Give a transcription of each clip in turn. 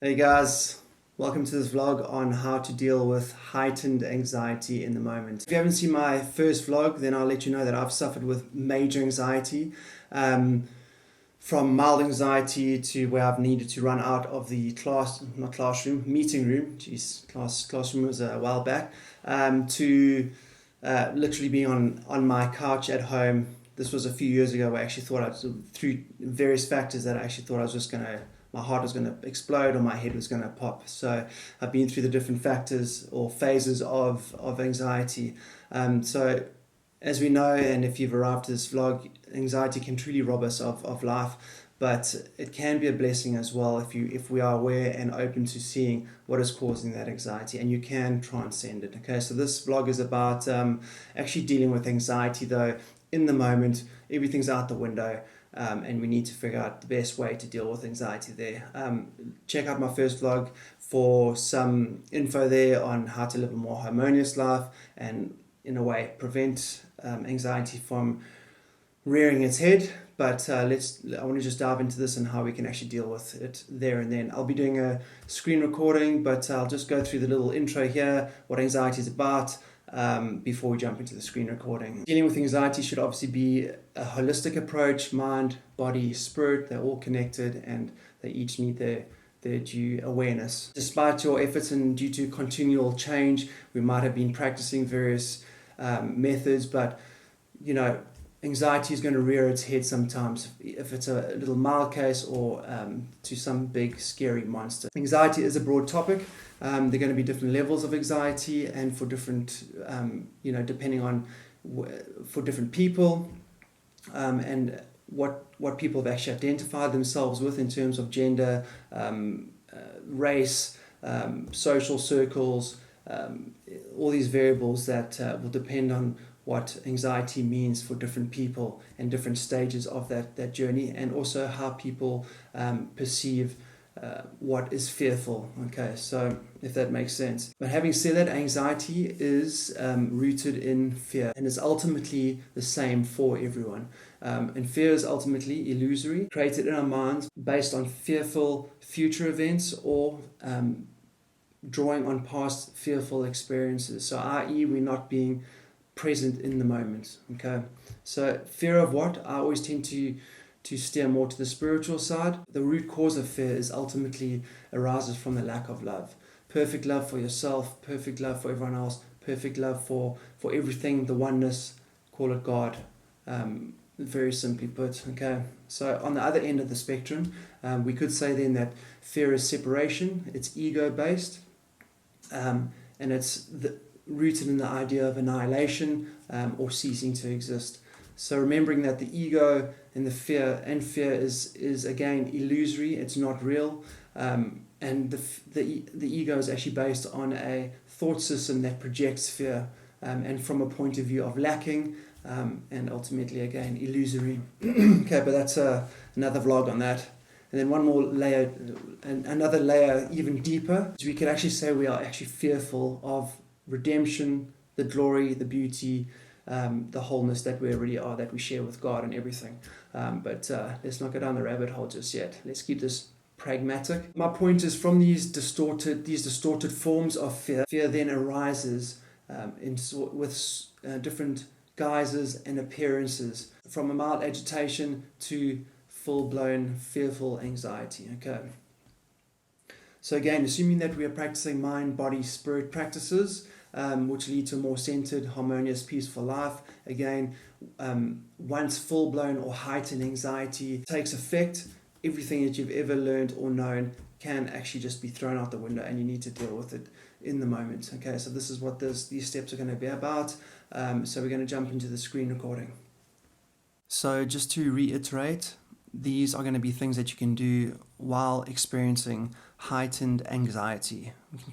Hey guys, welcome to this vlog on how to deal with heightened anxiety in the moment. If you haven't seen my first vlog, then I'll let you know that I've suffered with major anxiety, from mild anxiety to where I've needed to run out of the meeting room. Jeez, classroom was a while back, to literally being on my couch at home. This was a few years ago where I actually thought through various factors that I actually thought I was just my heart was going to explode or my head was going to pop. So I've been through the different factors or phases of anxiety. So as we know, and if you've arrived to this vlog, anxiety can truly rob us of life, but it can be a blessing as well if we are aware and open to seeing what is causing that anxiety, and you can transcend it. Okay, so this vlog is about actually dealing with anxiety, though in the moment everything's out the window. And we need to figure out the best way to deal with anxiety there. Check out my first vlog for some info there on how to live a more harmonious life and, in a way, prevent anxiety from rearing its head. But I want to just dive into this and how we can actually deal with it there and then. I'll be doing a screen recording, but I'll just go through the little intro here, what anxiety is about, before we jump into the screen recording. Dealing with anxiety should obviously be a holistic approach: mind, body, spirit. They're all connected and they each need their due awareness. Despite your efforts and due to continual change, we might have been practicing various methods, but anxiety is going to rear its head sometimes, if it's a little mild case or to some big scary monster. Anxiety is a broad topic. There are going to be different levels of anxiety, and for different, depending on for different people, and what people have actually identified themselves with in terms of gender, race, social circles, all these variables that will depend on what anxiety means for different people and different stages of that journey, and also how people perceive what is fearful. Okay, so if that makes sense. But having said that, anxiety is rooted in fear and is ultimately the same for everyone. And fear is ultimately illusory, created in our minds based on fearful future events or drawing on past fearful experiences. So, i.e., we're not being present in the moment. Okay, so fear of what? I always tend to steer more to the spiritual side. The root cause of fear is ultimately arises from the lack of love. Perfect love for yourself, perfect love for everyone else, perfect love for everything, the oneness, call it God, very simply put. Okay, so on the other end of the spectrum, we could say then that fear is separation, it's ego based, and it's rooted in the idea of annihilation, or ceasing to exist. So remembering that the ego and the fear is again illusory, it's not real, and the ego is actually based on a thought system that projects fear, and from a point of view of lacking, and ultimately again illusory. Okay, but that's another vlog on that. And then one more layer, another layer even deeper, is we could actually say we are actually fearful of redemption, the glory, the beauty, the wholeness that we already are, that we share with God and everything. But let's not go down the rabbit hole just yet. Let's keep this pragmatic. My point is, from these distorted forms of fear then arises with different guises and appearances, from a mild agitation to full-blown fearful anxiety. Okay. So again, assuming that we are practicing mind, body, spirit practices, which lead to a more centered, harmonious, peaceful life. Again, once full-blown or heightened anxiety takes effect, everything that you've ever learned or known can actually just be thrown out the window, and you need to deal with it in the moment. Okay, so this is what these steps are going to be about. So we're going to jump into the screen recording. So just to reiterate, these are going to be things that you can do while experiencing heightened anxiety. We can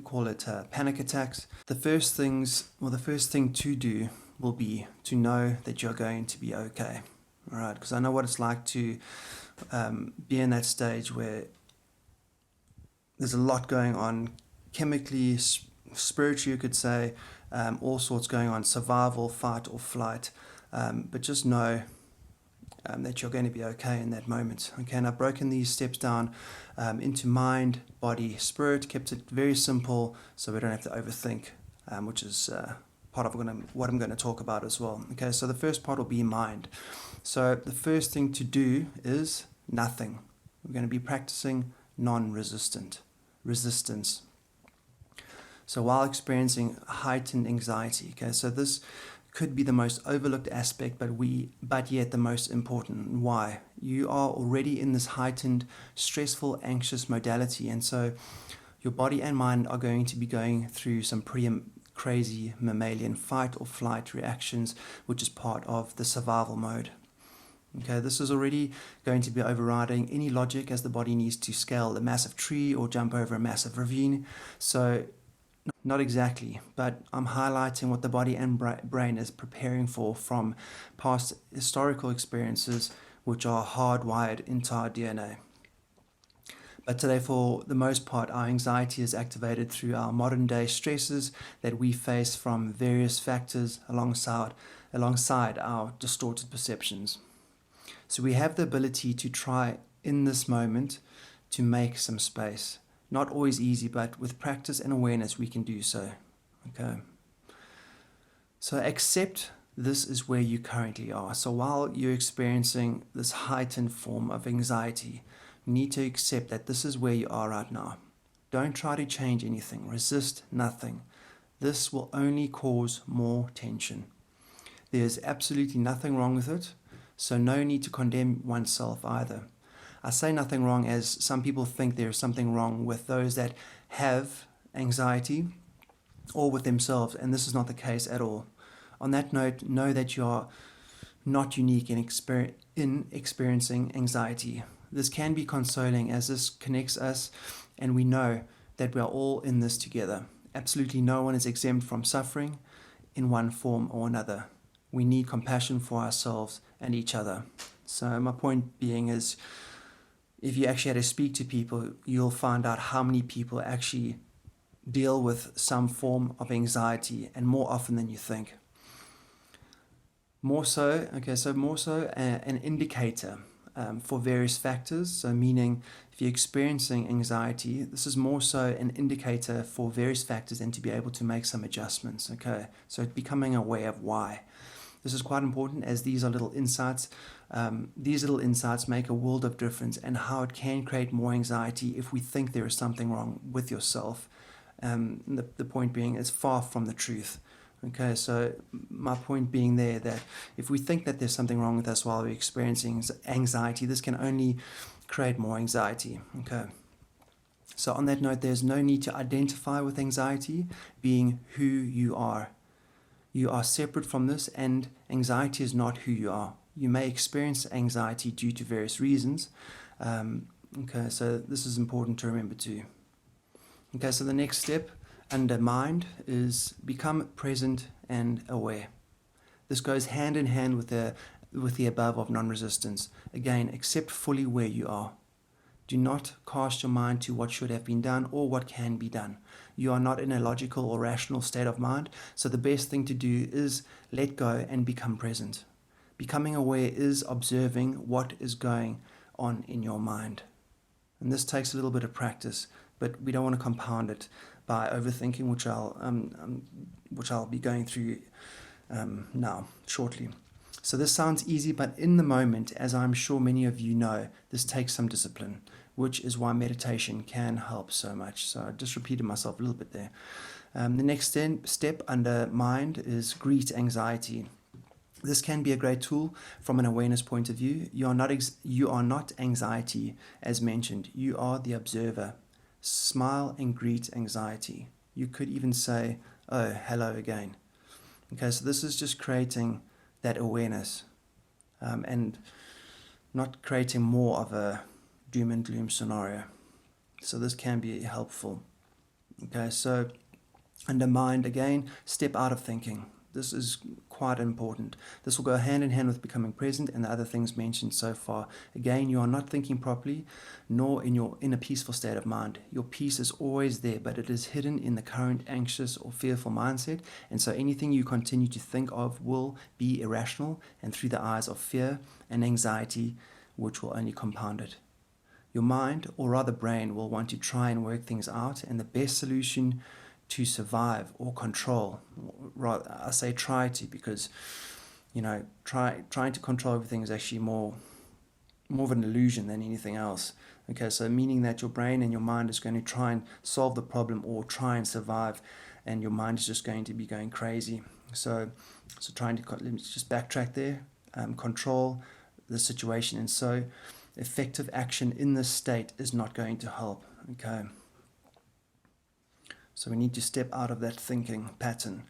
call it panic attacks. The first thing to do will be to know that you're going to be okay. All right, because I know what it's like to be in that stage where there's a lot going on, chemically, spiritually, you could say, all sorts going on, survival, fight or flight. But just know that you're going to be okay in that moment. Okay, and I've broken these steps down into mind, body, spirit, kept it very simple so we don't have to overthink, which is part of what I'm going to talk about as well. Okay, so the first part will be mind. So the first thing to do is nothing. We're going to be practicing non-resistance. So while experiencing heightened anxiety, okay, so this could be the most overlooked aspect, but yet the most important. Why? You are already in this heightened, stressful, anxious modality, and so your body and mind are going to be going through some pretty crazy mammalian fight or flight reactions, which is part of the survival mode. Okay, this is already going to be overriding any logic as the body needs to scale a massive tree or jump over a massive ravine. So not exactly, but I'm highlighting what the body and brain is preparing for from past historical experiences which are hardwired into our DNA. But today, for the most part, our anxiety is activated through our modern day stresses that we face from various factors alongside our distorted perceptions. So we have the ability to try in this moment to make some space. Not always easy, but with practice and awareness we can do so. Okay. So accept this is where you currently are. So while you're experiencing this heightened form of anxiety, you need to accept that this is where you are right now. Don't try to change anything. Resist nothing. This will only cause more tension. There's absolutely nothing wrong with it, so no need to condemn oneself either. I say nothing wrong as some people think there is something wrong with those that have anxiety or with themselves, and this is not the case at all. On that note, know that you are not unique in experiencing anxiety. This can be consoling as this connects us, and we know that we are all in this together. Absolutely no one is exempt from suffering in one form or another. We need compassion for ourselves and each other. So my point being is, if you actually had to speak to people, you'll find out how many people actually deal with some form of anxiety, and more often than you think. More so an indicator for various factors. So meaning, if you're experiencing anxiety, this is more so an indicator for various factors and to be able to make some adjustments. Okay, so becoming aware of why. This is quite important, as these are little insights. These little insights make a world of difference, and how it can create more anxiety if we think there is something wrong with yourself. The point being, it's far from the truth. Okay, so my point being there that if we think that there's something wrong with us while we're experiencing anxiety, this can only create more anxiety. Okay. So on that note, there's no need to identify with anxiety, being who you are. You are separate from this, and anxiety is not who you are. You may experience anxiety due to various reasons. Okay, so this is important to remember too. Okay, so the next step under mind is become present and aware. This goes hand in hand with the above of non-resistance. Again, accept fully where you are. Do not cast your mind to what should have been done or what can be done. You are not in a logical or rational state of mind, so the best thing to do is let go and become present. Becoming aware is observing what is going on in your mind. And this takes a little bit of practice, but we don't want to compound it by overthinking, which I'll be going through now shortly. So this sounds easy, but in the moment, as I'm sure many of you know, this takes some discipline, which is why meditation can help so much. So I just repeated myself a little bit there. The next step under mind is greet anxiety. This can be a great tool from an awareness point of view. You are not anxiety, as mentioned. You are the observer. Smile and greet anxiety. You could even say, "Oh, hello again." Okay, so this is just creating that awareness, and not creating more of a doom and gloom scenario. So this can be helpful. Okay, so under mind again, step out of thinking. This is quite important. This will go hand in hand with becoming present and the other things mentioned so far. Again, you are not thinking properly, nor in a peaceful state of mind. Your peace is always there, but it is hidden in the current anxious or fearful mindset, and so anything you continue to think of will be irrational and through the eyes of fear and anxiety, which will only compound it. Your mind, or rather brain, will want to try and work things out, and the best solution to survive or control, rather, I say try to, because trying to control everything is actually more of an illusion than anything else. Okay, so meaning that your brain and your mind is going to try and solve the problem or try and survive, and your mind is just going to be going crazy. So let me just backtrack there. Control the situation, and so effective action in this state is not going to help. Okay. So we need to step out of that thinking pattern.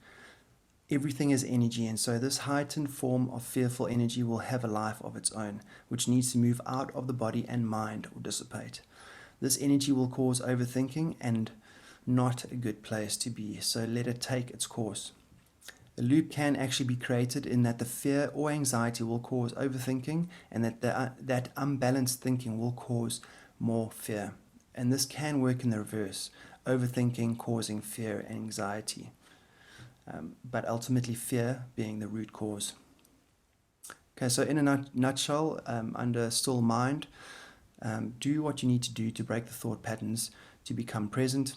Everything is energy, and so this heightened form of fearful energy will have a life of its own, which needs to move out of the body and mind or dissipate. This energy will cause overthinking and not a good place to be, so let it take its course. A loop can actually be created in that the fear or anxiety will cause overthinking, and that unbalanced thinking will cause more fear. And this can work in the reverse, overthinking causing fear and anxiety, but ultimately fear being the root cause. Okay, so in a nutshell, under still mind, do what you need to do to break the thought patterns to become present.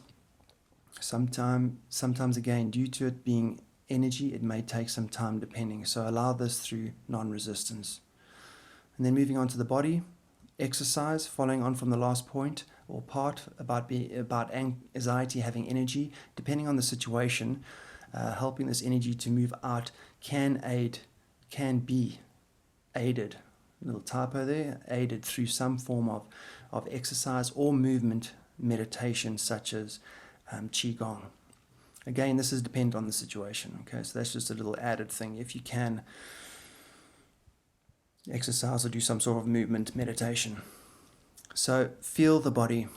Sometimes again, due to it being energy, it may take some time depending, so allow this through non-resistance. And then moving on to the body, exercise, following on from the last point or part about anxiety having energy, depending on the situation, helping this energy to move out can be aided, little typo there, aided through some form of exercise or movement meditation, such as qigong. Again, this is dependent on the situation. Okay, so that's just a little added thing. If you can exercise or do some sort of movement meditation. So feel the body.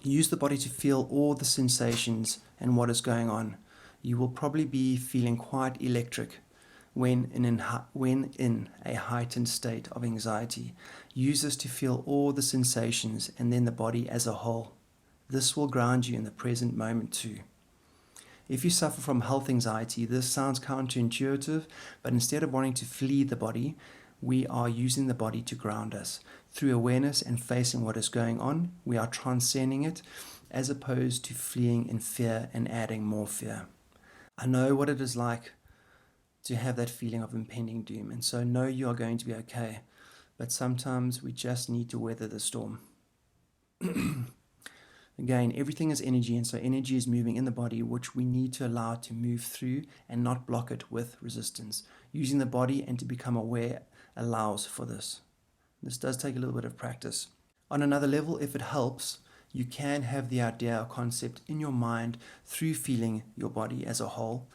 Use the body to feel all the sensations and what is going on. You will probably be feeling quite electric when in a heightened state of anxiety. Use this to feel all the sensations and then the body as a whole. This will ground you in the present moment too. If you suffer from health anxiety, this sounds counterintuitive, but instead of wanting to flee the body, we are using the body to ground us. Through awareness and facing what is going on, we are transcending it, as opposed to fleeing in fear and adding more fear. I know what it is like to have that feeling of impending doom, and so know you are going to be okay, but sometimes we just need to weather the storm. Again, everything is energy, and so energy is moving in the body, which we need to allow to move through and not block it with resistance. Using the body and to become aware allows for this. This does take a little bit of practice. On another level, if it helps, you can have the idea or concept in your mind through feeling your body as a whole,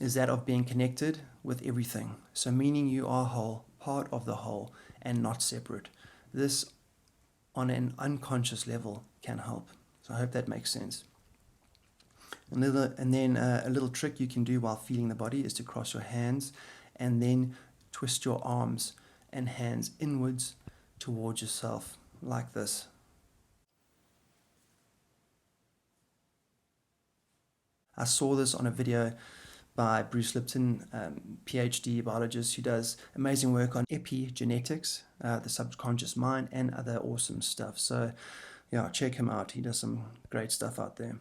is that of being connected with everything. So meaning you are whole, part of the whole, and not separate. This, on an unconscious level, can help. So I hope that makes sense. And then a little trick you can do while feeling the body is to cross your hands and then twist your arms and hands inwards towards yourself, like this. I saw this on a video by Bruce Lipton, PhD biologist, who does amazing work on epigenetics, the subconscious mind, and other awesome stuff. So yeah, check him out. He does some great stuff out there.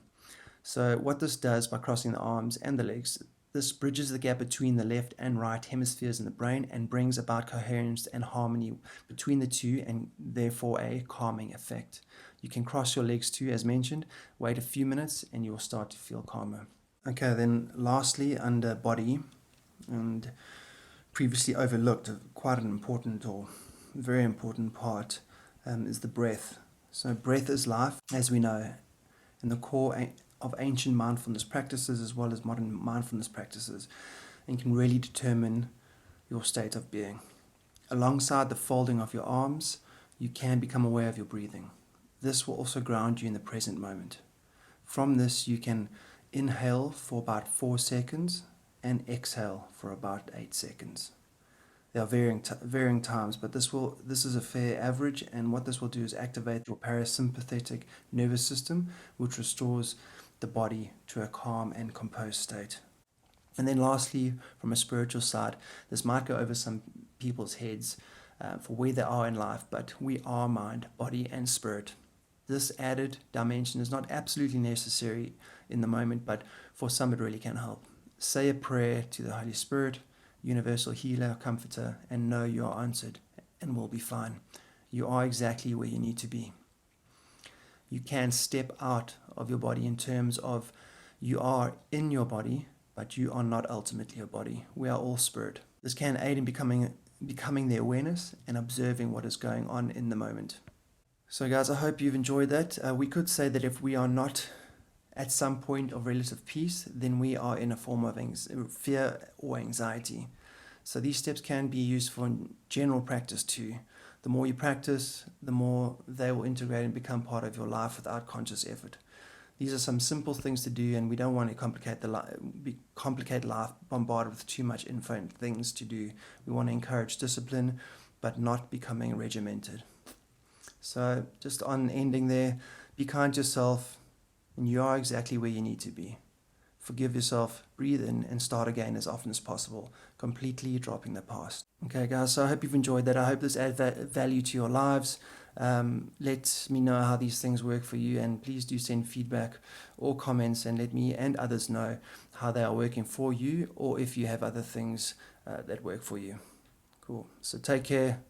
So what this does by crossing the arms and the legs, this bridges the gap between the left and right hemispheres in the brain and brings about coherence and harmony between the two, and therefore a calming effect. You can cross your legs too, as mentioned, wait a few minutes and you will start to feel calmer. Okay, then lastly, under body, and previously overlooked, quite an important or very important part is the breath. So breath is life, as we know, and the core of ancient mindfulness practices as well as modern mindfulness practices, and can really determine your state of being. Alongside the folding of your arms, you can become aware of your breathing. This will also ground you in the present moment. From this, you can inhale for about 4 seconds, and exhale for about 8 seconds. There are varying times, but this is a fair average, and what this will do is activate your parasympathetic nervous system, which restores the body to a calm and composed state. And then lastly, from a spiritual side, this might go over some people's heads for where they are in life, but we are mind, body, and spirit. This added dimension is not absolutely necessary in the moment, but for some it really can help. Say a prayer to the Holy Spirit, universal healer, comforter, and know you are answered and will be fine. You are exactly where you need to be. You can step out of your body in terms of you are in your body, but you are not ultimately your body. We are all spirit. This can aid in becoming the awareness and observing what is going on in the moment. So guys, I hope you've enjoyed that. We could say that if we are not at some point of relative peace, then we are in a form of fear or anxiety. So these steps can be used for general practice too. The more you practice, the more they will integrate and become part of your life without conscious effort. These are some simple things to do, and we don't want to complicate life, bombarded with too much info and things to do. We want to encourage discipline, but not becoming regimented. So just on ending there, be kind to yourself, and you are exactly where you need to be. Forgive yourself, breathe in, and start again as often as possible, completely dropping the past. Okay, guys, so I hope you've enjoyed that. I hope this adds value to your lives. Let me know how these things work for you, and please do send feedback or comments and let me and others know how they are working for you, or if you have other things that work for you. Cool. So take care.